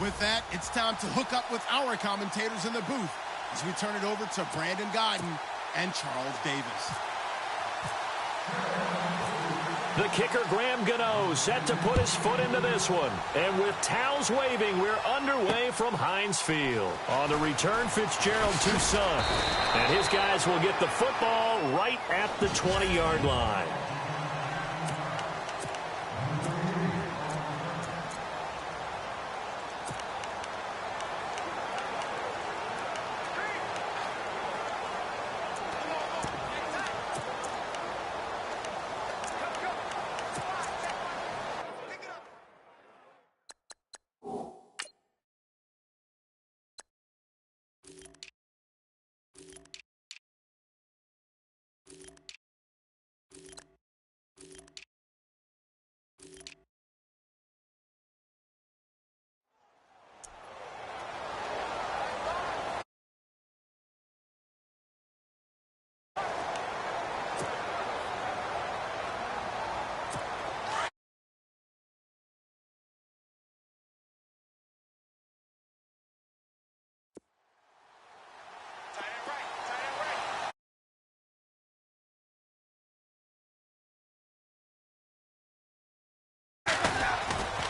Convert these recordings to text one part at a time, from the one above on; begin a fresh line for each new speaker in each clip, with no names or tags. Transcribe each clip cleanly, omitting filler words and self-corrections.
With that, it's time to hook up with our commentators in the booth as we turn it over to Brandon Gaudin and Charles Davis.
The kicker, Graham Gano, set to put his foot into this one. And with towels waving, we're underway from Heinz Field. On the return, Fitzgerald Toussaint. And his guys will get the football right at the 20-yard line.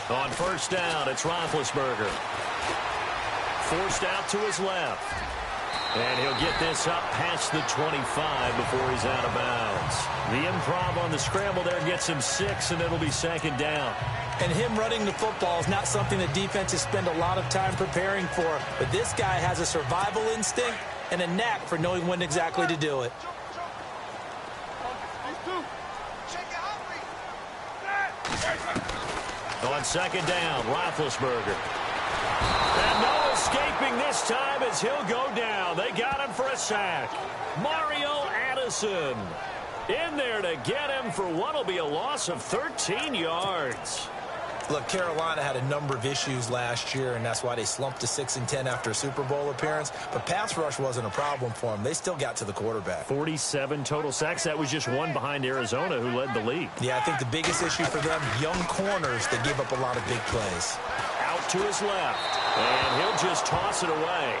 On first down, it's Roethlisberger. Forced out to his left. And he'll get this up past the 25 before he's out of bounds. The improv on the scramble there gets him 6, and it'll be second down.
And him running the football is not something that defenses spend a lot of time preparing for. But this guy has a survival instinct and a knack for knowing when exactly to do it.
On second down, Roethlisberger. And no escaping this time as he'll go down. They got him for a sack. Mario Addison in there to get him for what will be a loss of 13 yards.
Look, Carolina had a number of issues last year, and that's why they slumped to 6-10 after a Super Bowl appearance. But pass rush wasn't a problem for them. They still got to the quarterback.
47 total sacks. That was just one behind Arizona, who led the league.
Yeah, I think the biggest issue for them, young corners that give up a lot of big plays.
Out to his left, and he'll just toss it away.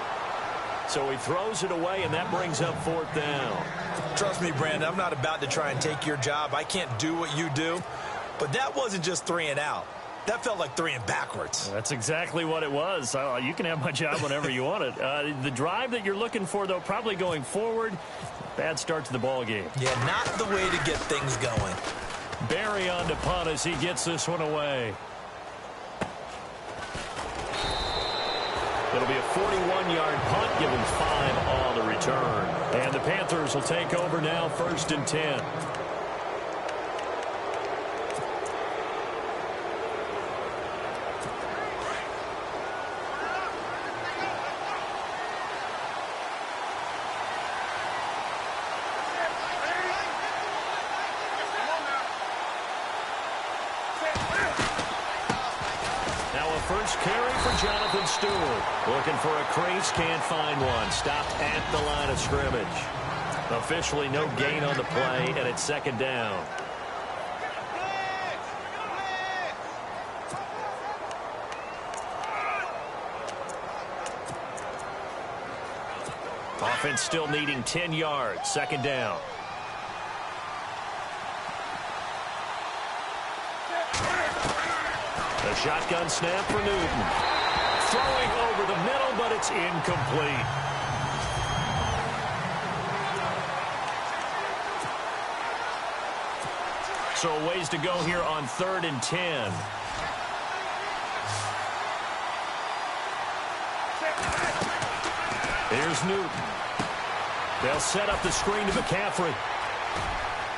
So he throws it away, and that brings up fourth down.
Trust me, Brandon, I'm not about to try and take your job. I can't do what you do. But that wasn't just 3 and out. That felt like 3 and backwards.
That's exactly what it was. You can have my job whenever you want it. The drive that you're looking for, though, probably going forward. Bad start to the ball game.
Yeah, not the way to get things going.
Barry on to punt as he gets this one away. It'll be a 41-yard punt, give him 5 on the return. And the Panthers will take over now, 1st and 10. First carry for Jonathan Stewart. Looking for a crease, can't find one. Stopped at the line of scrimmage. Officially no gain on the play, and it's second down. Offense still needing 10 yards. Second down. A shotgun snap for Newton. Throwing over the middle, but it's incomplete. So a ways to go here on 3rd and 10. Here's Newton. They'll set up the screen to McCaffrey.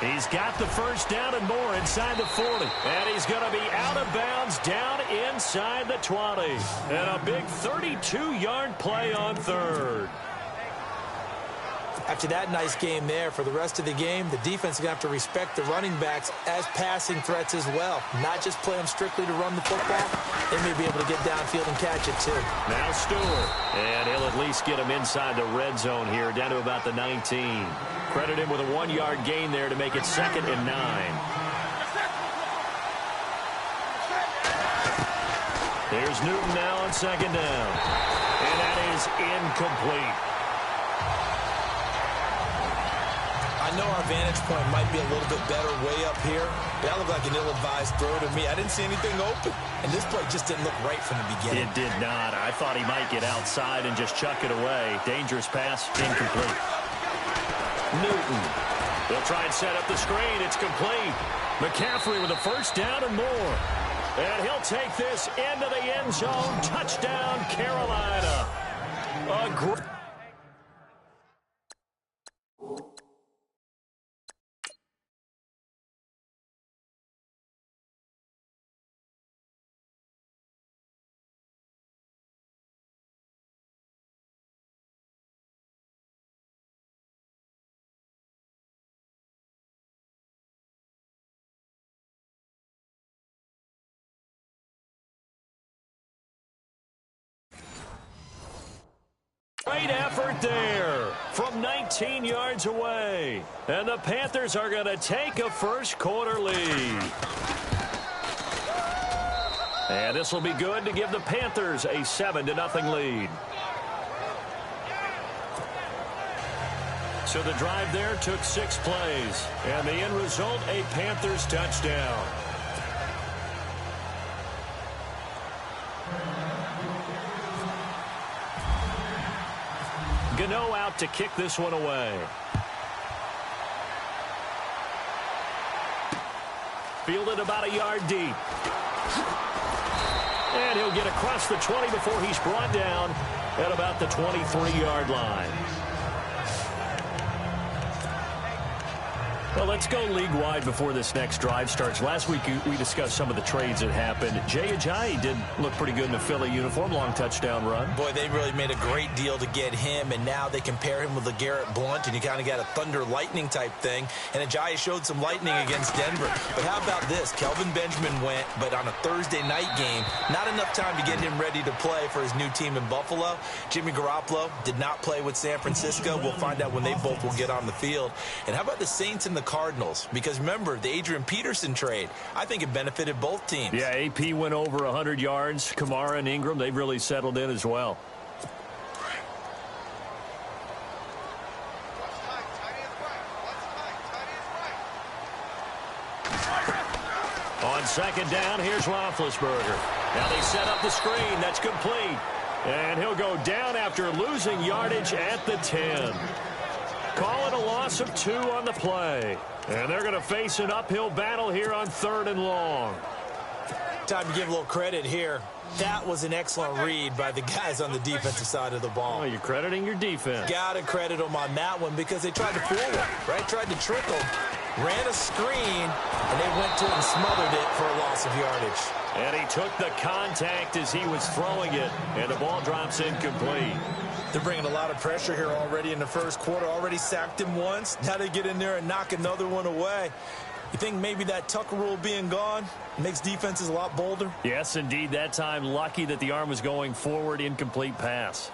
He's got the first down and more inside the 40. And he's going to be out of bounds down inside the 20. And a big 32-yard play on 3rd.
After that nice game there, for the rest of the game, the defense is going to have to respect the running backs as passing threats as well. Not just play them strictly to run the football. They may be able to get downfield and catch it, too.
Now Stewart. And he'll at least get him inside the red zone here, down to about the 19. Credit him with a 1-yard gain there to make it 2nd and 9. Here's Newton now on second down. And that is incomplete.
I know our vantage point might be a little bit better way up here. That looked like an ill-advised throw to me. I didn't see anything open. And this play just didn't look right from the beginning.
It did not. I thought he might get outside and just chuck it away. Dangerous pass, incomplete. Newton. They'll try and set up the screen. It's complete. McCaffrey with a first down and more. And he'll take this into the end zone. Touchdown, Carolina. A great... Great effort there from 19 yards away. And the Panthers are going to take a first-quarter lead. And this will be good to give the Panthers a 7-0 lead. So the drive there took 6 plays. And the end result, a Panthers touchdown. Gano out to kick this one away. Fielded about a yard deep. And he'll get across the 20 before he's brought down at about the 23-yard line. Well, let's go league-wide before this next drive starts. Last week, we discussed some of the trades that happened. Jay Ajayi did look pretty good in a Philly uniform, long touchdown run.
Boy, they really made a great deal to get him, and now they compare him with LeGarrette Blount, and you kind of got a thunder-lightning type thing. And Ajayi showed some lightning against Denver. But how about this? Kelvin Benjamin went, but on a Thursday night game, not enough time to get him ready to play for his new team in Buffalo. Jimmy Garoppolo did not play with San Francisco. We'll find out when they both will get on the field. And how about the Saints and the Cardinals? Because remember, the Adrian Peterson trade, I think it benefited both teams.
Yeah, AP went over 100 yards. Kamara and Ingram, they've really settled in as well. On second down, here's Roethlisberger. Now they set up the screen. That's complete. And he'll go down after losing yardage at the 10. Call it a loss of 2 on the play. And they're going to face an uphill battle here on 3rd and long.
Time to give a little credit here. That was an excellent read by the guys on the defensive side of the ball.
Oh, you're crediting your defense.
Got to credit them on that one because they tried to fool him, right? Tried to trick him, ran a screen, and they went to it and smothered it for a loss of yardage.
And he took the contact as he was throwing it, and the ball drops incomplete.
They're bringing a lot of pressure here already in the first quarter. Already sacked him once. Now they get in there and knock another one away. You think maybe that Tucker rule being gone makes defenses a lot bolder?
Yes, indeed. That time, lucky that the arm was going forward. Incomplete pass.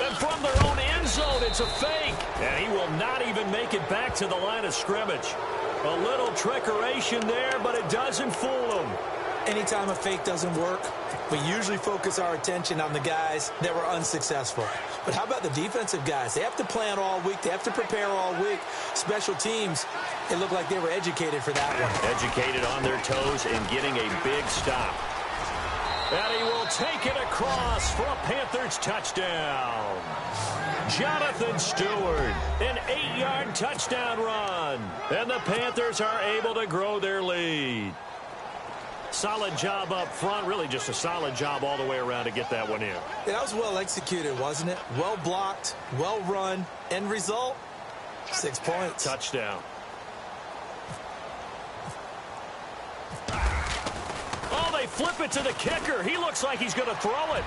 And from their own end zone, it's a fake. And he will not even make it back to the line of scrimmage. A little trickeration there, but it doesn't fool him.
Anytime a fake doesn't work, we usually focus our attention on the guys that were unsuccessful. But how about the defensive guys? They have to plan all week. They have to prepare all week. Special teams, it looked like they were educated for that one.
Educated on their toes and getting a big stop. And he will take it across for a Panthers touchdown. Jonathan Stewart, an 8-yard touchdown run. And the Panthers are able to grow their lead. Solid job up front. Really just a solid job all the way around to get that one in.
Yeah, that was well executed, wasn't it? Well blocked, well run. End result, 6 points.
Touchdown. Oh, they flip it to the kicker. He looks like he's going to throw it.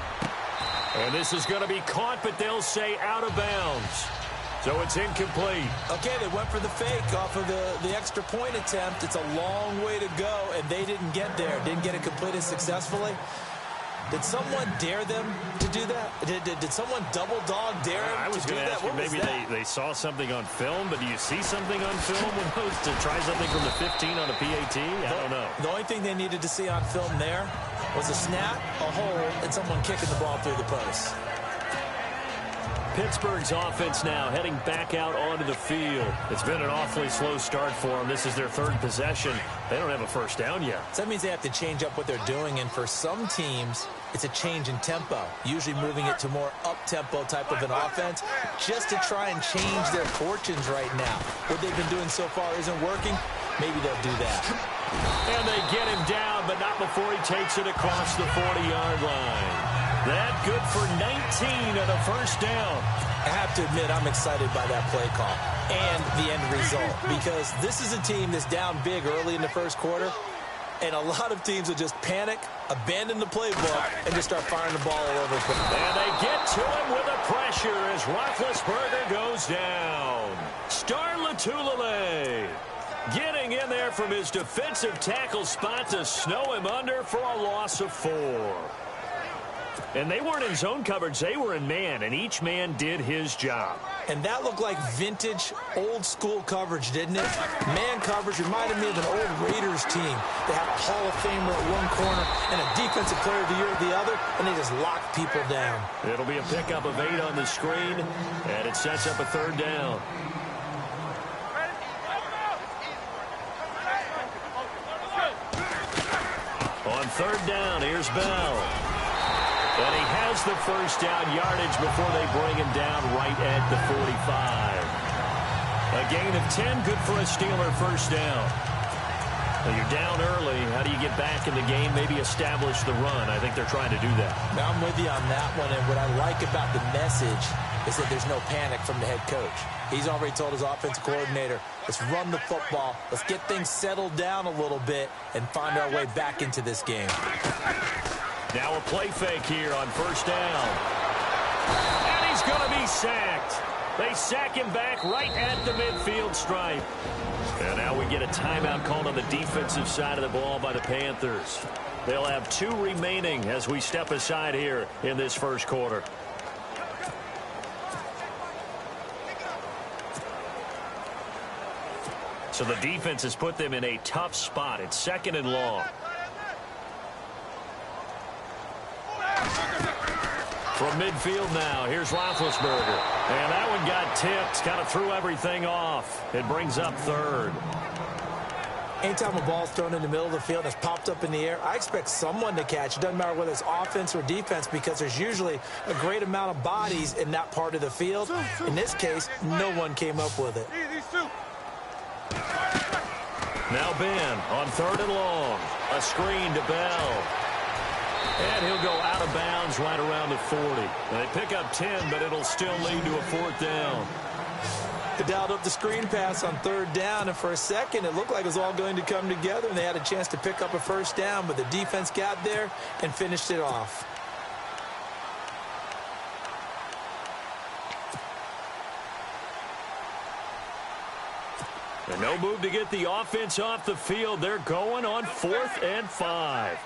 And this is going to be caught, but they'll say out of bounds. So it's incomplete.
Okay, they went for the fake off of the extra point attempt. It's a long way to go, and they didn't get there. Didn't get it completed successfully. Did someone dare them to do that? Did someone double dog dare them
I was
to do
going to
that?
ask you, maybe they saw something on film, but do you see something on film when those to try something from the 15 on a PAT? I don't know.
The only thing they needed to see on film there was a snap, a hole, and someone kicking the ball through the post.
Pittsburgh's offense now heading back out onto the field. It's been an awfully slow start for them. This is their third possession. They don't have a first down yet.
So that means they have to change up what they're doing, and for some teams, it's a change in tempo, usually moving it to more up-tempo type of an offense just to try and change their fortunes right now. What they've been doing so far isn't working. Maybe they'll do that.
And they get him down, but not before he takes it across the 40-yard line. That good for 19 and a first down.
I have to admit, I'm excited by that play call and the end result, because this is a team that's down big early in the first quarter, and a lot of teams will just panic, abandon the playbook, and just start firing the ball all over the place.
And they get to him with the pressure as Roethlisberger goes down. Star Lotulelei getting in there from his defensive tackle spot to snow him under for a loss of 4. And they weren't in zone coverage. They were in man, and each man did his job.
And that looked like vintage, old-school coverage, didn't it? Man coverage reminded me of an old Raiders team. They had a Hall of Famer at one corner and a Defensive Player of the Year at the other, and they just locked people down.
It'll be a pickup of 8 on the screen, and it sets up a third down. On third down, here's Bell. And he has the first down yardage before they bring him down right at the 45. A gain of 10, good for a Steeler first down. Now you're down early. How do you get back in the game? Maybe establish the run. I think they're trying to do that.
Now I'm with you on that one, and what I like about the message is that there's no panic from the head coach. He's already told his offensive coordinator, let's run the football, let's get things settled down a little bit, and find our way back into this game.
Now a play fake here on first down. And he's going to be sacked. They sack him back right at the midfield stripe. And now we get a timeout called on the defensive side of the ball by the Panthers. They'll have 2 remaining as we step aside here in this first quarter. So the defense has put them in a tough spot. It's second and long. From midfield now, here's Roethlisberger. And that one got tipped, kind of threw everything off. It brings up third.
Anytime a ball's thrown in the middle of the field and it's popped up in the air, I expect someone to catch. It doesn't matter whether it's offense or defense, because there's usually a great amount of bodies in that part of the field. In this case, no one came up with it.
Now Ben on third and long. A screen to Bell. And he'll go out of bounds right around the 40. Now they pick up 10, but it'll still lead to a fourth down.
They dialed up the screen pass on third down, and for a second it looked like it was all going to come together, and they had a chance to pick up a first down, but the defense got there and finished it off.
And no move to get the offense off the field. They're going on 4th and 5.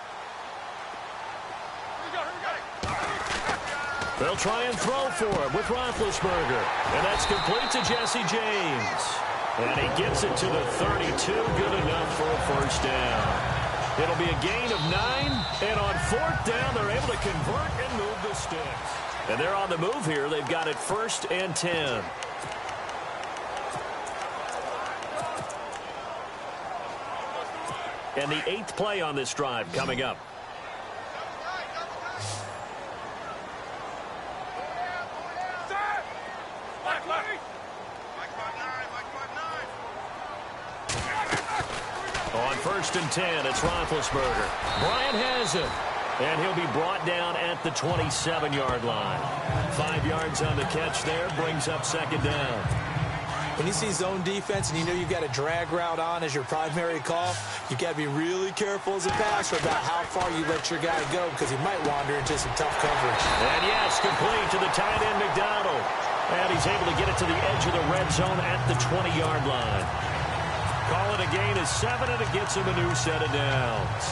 They'll try and throw for it with Roethlisberger. And that's complete to Jesse James. And he gets it to the 32. Good enough for a first down. It'll be a gain of 9. And on 4th down, they're able to convert and move the sticks. And they're on the move here. They've got it 1st and 10. And the 8th play on this drive coming up. On 1st and 10, it's Roethlisberger. Bryant has it. And he'll be brought down at the 27-yard line. 5 yards on the catch there, brings up second down.
When you see zone defense and you know you've got a drag route on as your primary call, you've got to be really careful as a passer about how far you let your guy go, because he might wander into some tough coverage.
And yes, complete to the tight end McDonald. And he's able to get it to the edge of the red zone at the 20-yard line. Call it a gain of 7, and it gets him a new set of downs.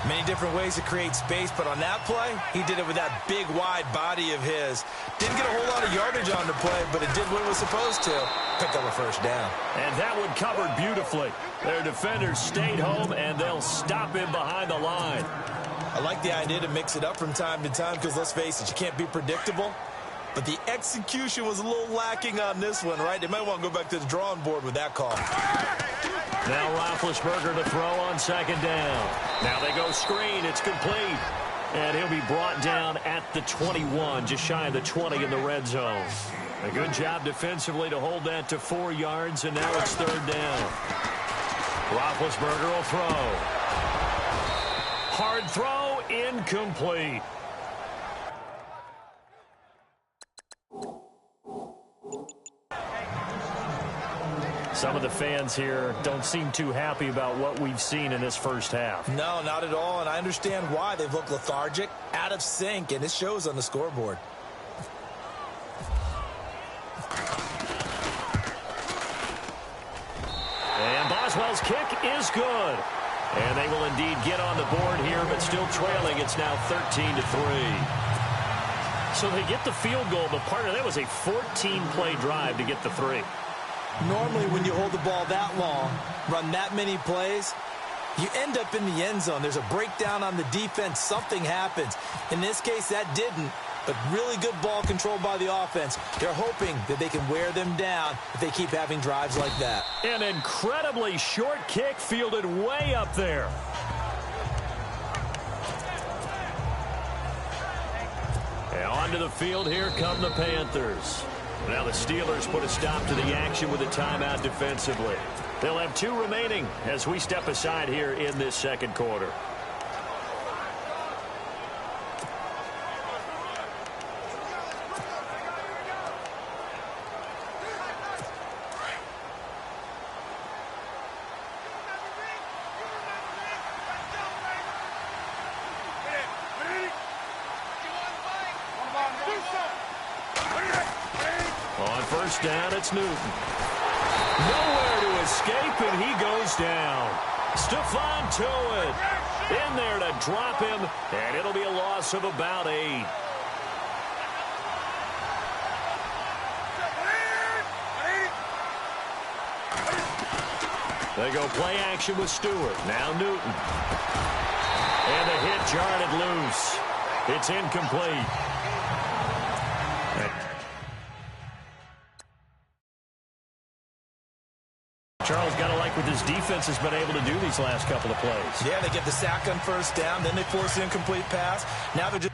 Many different ways to create space, but on that play, he did it with that big, wide body of his. Didn't get a whole lot of yardage on the play, but it did what it was supposed to. Picked up a first down.
And that one covered beautifully. Their defenders stayed home, and they'll stop him behind the line.
I like the idea to mix it up from time to time because, let's face it, you can't be predictable. But the execution was a little lacking on this one, right? They might want to go back to the drawing board with that call.
Now Roethlisberger to throw on second down. Now they go screen. It's complete. And he'll be brought down at the 21, just shy of the 20 in the red zone. A good job defensively to hold that to 4 yards, and now it's third down. Roethlisberger will throw. Hard throw, incomplete. Some of the fans here don't seem too happy about what we've seen in this first half.
No, not at all, and I understand why. They've looked lethargic, out of sync, and it shows on the scoreboard.
And Boswell's kick is good. And they will indeed get on the board here, but still trailing. It's now 13-3. So they get the field goal, but part of that was a 14-play drive to get the 3.
Normally, when you hold the ball that long, run that many plays, you end up in the end zone. There's a breakdown on the defense. Something happens. In this case, that didn't, but really good ball control by the offense. They're hoping that they can wear them down if they keep having drives like that.
An incredibly short kick fielded way up there. And onto the field, here come the Panthers. Now the Steelers put a stop to the action with a timeout defensively. They'll have 2 remaining as we step aside here in this second quarter. On first down, it's Newton. Nowhere to escape, and he goes down. Stephon Tuitt in there to drop him, and it'll be a loss of about 8. They go play action with Stewart. Now Newton. And the hit jarred it loose. It's incomplete. Charles, got to like what this defense has been able to do these last couple of plays.
Yeah, they get the sack on first down, then they force the incomplete pass. Now they're just